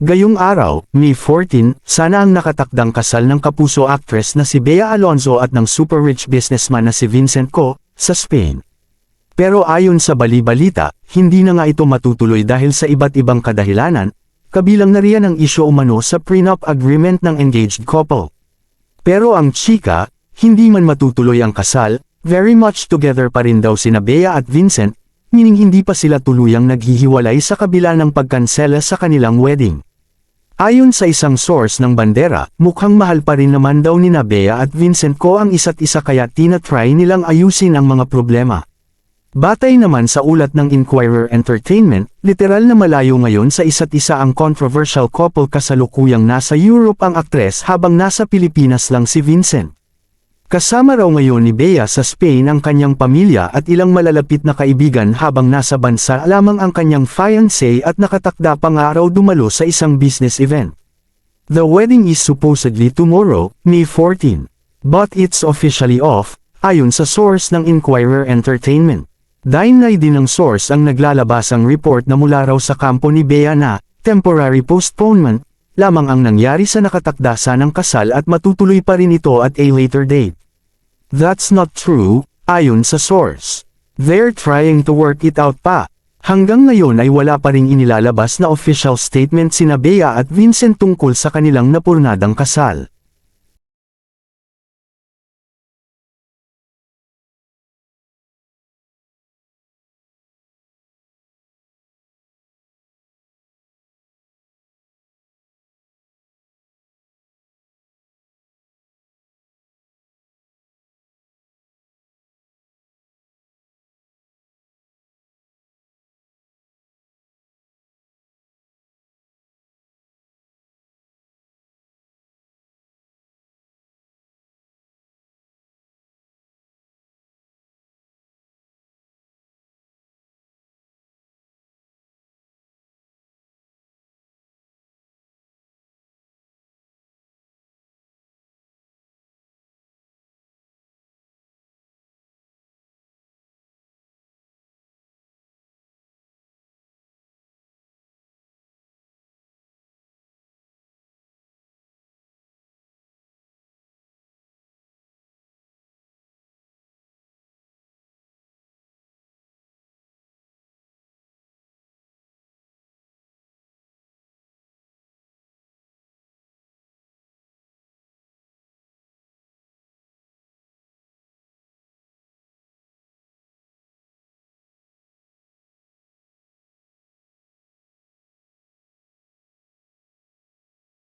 Gayong araw, May 14, sana ang nakatakdang kasal ng kapuso actress na si Bea Alonzo at ng super rich businessman na si Vincent Co, sa Spain. Pero ayon sa bali-balita, hindi na nga ito matutuloy dahil sa iba't ibang kadahilanan, kabilang na riyan ang isyu umano sa prenup agreement ng engaged couple. Pero ang chika, hindi man matutuloy ang kasal, very much together pa rin daw sina Bea at Vincent, meaning hindi pa sila tuluyang naghihiwalay sa kabila ng pagkansela sa kanilang wedding. Ayon sa isang source ng bandera, mukhang mahal pa rin naman daw ni Bea at Vincent Co ang isa't isa kaya tinatry nilang ayusin ang mga problema. Batay naman sa ulat ng Inquirer Entertainment, literal na malayo ngayon sa isa't isa ang controversial couple kasalukuyang nasa Europe ang aktres habang nasa Pilipinas lang si Vincent. Kasama raw ngayon ni Bea sa Spain ang kanyang pamilya at ilang malalapit na kaibigan habang nasa bansa lamang ang kanyang fiancé at nakatakda pa nga raw dumalo sa isang business event. The wedding is supposedly tomorrow, May 14. But it's officially off, ayon sa source ng Inquirer Entertainment. Dahil din ng source ang naglalabasang report na mula raw sa kampo ni Bea na temporary postponement lamang ang nangyari sa nakatakda sanang kasal at matutuloy pa rin ito at a later date. That's not true, ayon sa source. They're trying to work it out pa. Hanggang ngayon ay wala pa ring inilalabas na official statement sina Bea at Vincent tungkol sa kanilang napurnadang kasal.